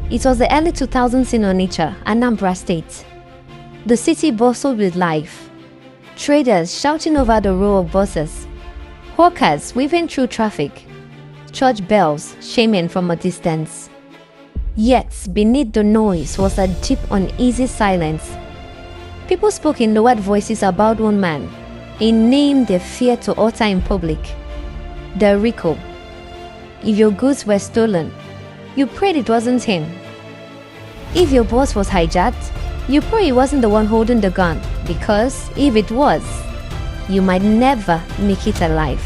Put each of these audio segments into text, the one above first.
It was the early 2000s in Onitsha, Anambra State. The city bustled with life. Traders shouting over the row of buses. Hawkers weaving through traffic. Church bells shaming from a distance. Yet, beneath the noise was a deep, uneasy silence. People spoke in lowered voices about one man, a name they feared to utter in public. Derico. If your goods were stolen, you prayed it wasn't him. If your boss was hijacked, you pray he wasn't the one holding the gun, because if it was, you might never make it alive.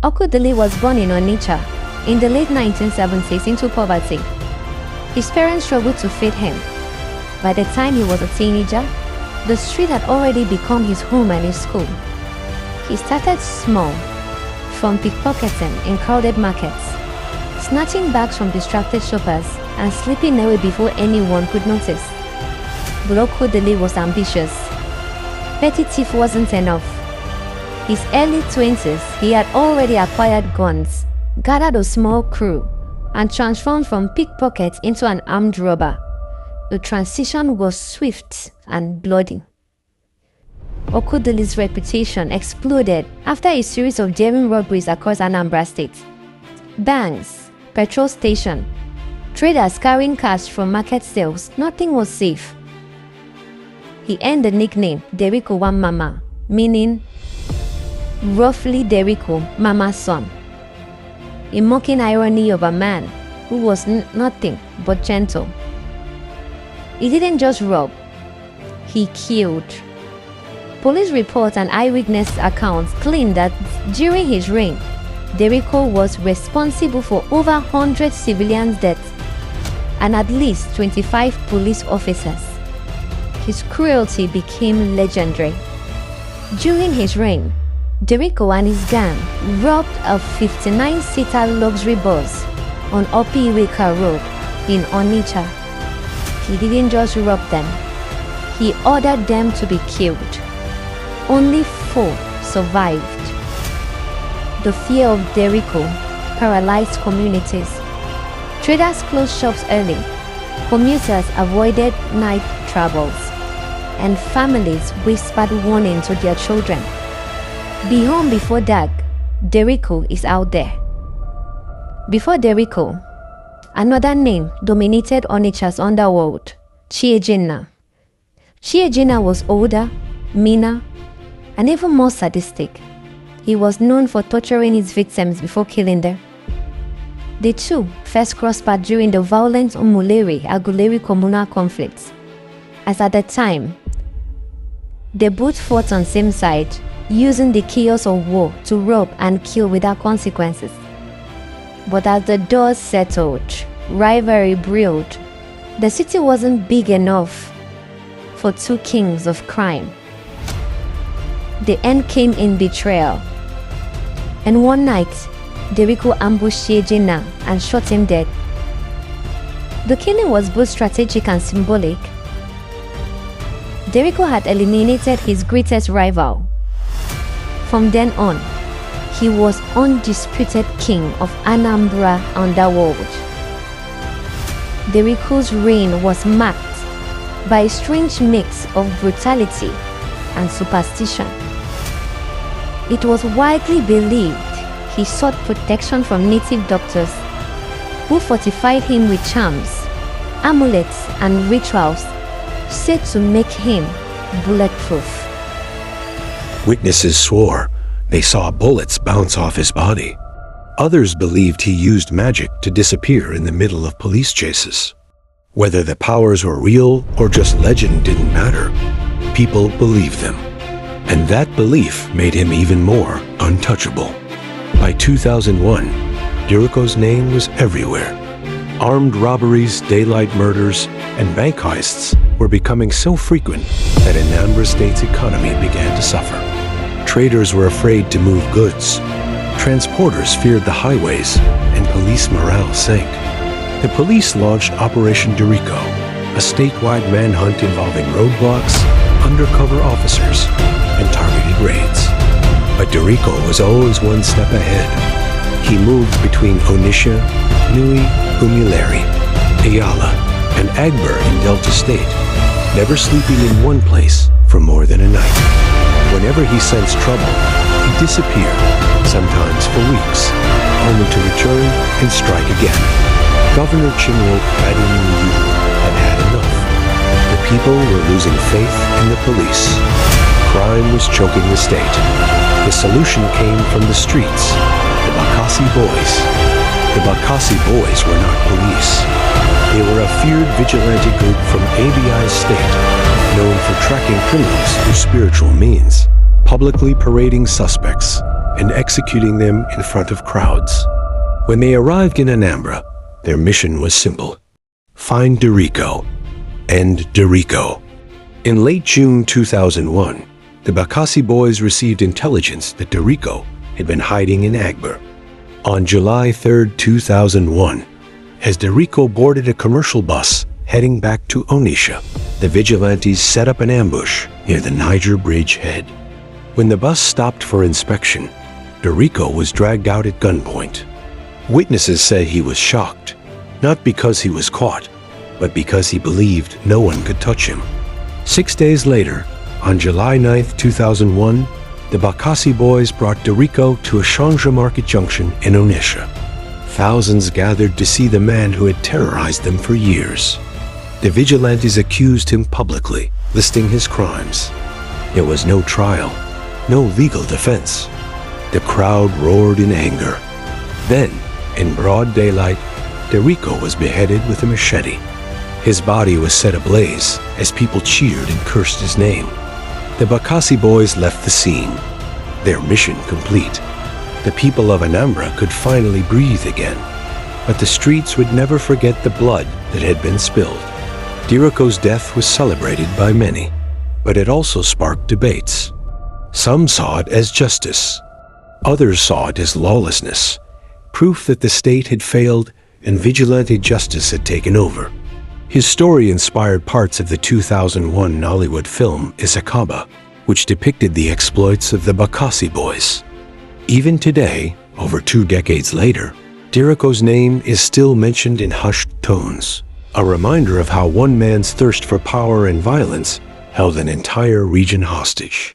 Okwudili was born in Onitsha in the late 1970s into poverty. His parents struggled to feed him. By the time he was a teenager, the street had already become his home and his school. He started small, from pickpocketing in crowded markets, snatching bags from distracted shoppers and slipping away before anyone could notice. But Okwudili was ambitious. Petty thief wasn't enough. His early 20s, he had already acquired guns, gathered a small crew, and transformed from pickpocket into an armed robber. The transition was swift and bloody. Okwudili's reputation exploded after a series of daring robberies across Anambra State. Banks, petrol station, traders carrying cash from market sales, nothing was safe. He earned the nickname Derico Nwamama, meaning roughly Derico, Mama's son. A mocking irony of a man who was nothing but gentle. He didn't just rob, he killed. Police reports and eyewitness accounts claim that during his reign, Derico was responsible for over 100 civilians' deaths and at least 25 police officers. His cruelty became legendary. During his reign, Derico and his gang robbed a 59-seater luxury bus on Opiweka Road in Onitsha. He didn't just rob them, he ordered them to be killed. Only 4 survived. The fear of Derico paralyzed communities. Traders closed shops early, commuters avoided night travels, and families whispered warning to their children. Be home before dark, Derico is out there. Before Derico, another name dominated Onitsha's underworld, Chiejina. Chiejina was older, meaner, and even more sadistic. He was known for torturing his victims before killing them. The two first crossed paths during the violent Umuleri-Aguleri communal conflicts, as at the time, they both fought on same side, using the chaos of war to rob and kill without consequences. But as the dust settled, rivalry brewed. The city wasn't big enough for two kings of crime. The end came in betrayal. And one night, Derico ambushed Chiejina and shot him dead. The killing was both strategic and symbolic. Derico had eliminated his greatest rival. From then on, he was undisputed king of Anambra underworld. Derico's reign was marked by a strange mix of brutality and superstition. It was widely believed he sought protection from native doctors who fortified him with charms, amulets, and rituals said to make him bulletproof. Witnesses swore they saw bullets bounce off his body. Others believed he used magic to disappear in the middle of police chases. Whether the powers were real or just legend didn't matter. People believed them. And that belief made him even more untouchable. By 2001, Derico's name was everywhere. Armed robberies, daylight murders, and bank heists were becoming so frequent that Anambra State's economy began to suffer. Traders were afraid to move goods. Transporters feared the highways, and police morale sank. The police launched Operation Derico, a statewide manhunt involving roadblocks, undercover officers, and targeted raids. But Derico was always one step ahead. He moved between Onitsha, Nui, Umilere, Ayala, and Agber in Delta State, never sleeping in one place for more than a night. Whenever he sensed trouble, he disappeared, sometimes for weeks, only to return and strike again. Governor Chinwo Kadiniyu had had enough. The people were losing faith in the police. Crime was choking the state. The solution came from the streets, the Bakassi Boys. The Bakassi Boys were not police. They were a feared vigilante group from ABI's state, known for tracking criminals through spiritual means, publicly parading suspects, and executing them in front of crowds. When they arrived in Anambra, their mission was simple: find Derico, end Derico. In late June 2001, the Bakassi Boys received intelligence that Derico had been hiding in Agber. On July 3, 2001, as Derico boarded a commercial bus heading back to Onitsha, the vigilantes set up an ambush near the Niger Bridge head. When the bus stopped for inspection, Derico was dragged out at gunpoint. Witnesses say he was shocked, not because he was caught, but because he believed no one could touch him. 6 days later, on July 9, 2001, the Bakassi Boys brought Derico to a Shanja Market Junction in Onitsha. Thousands gathered to see the man who had terrorized them for years. The vigilantes accused him publicly, listing his crimes. There was no trial, no legal defense. The crowd roared in anger. Then, in broad daylight, Derico was beheaded with a machete. His body was set ablaze as people cheered and cursed his name. The Bakassi Boys left the scene, their mission complete. The people of Anambra could finally breathe again, but the streets would never forget the blood that had been spilled. Derico's death was celebrated by many, but it also sparked debates. Some saw it as justice. Others saw it as lawlessness, proof that the state had failed and vigilante justice had taken over. His story inspired parts of the 2001 Nollywood film Isakaba, which depicted the exploits of the Bakassi Boys. Even today, over 2 decades later, Derico's name is still mentioned in hushed tones, a reminder of how one man's thirst for power and violence held an entire region hostage.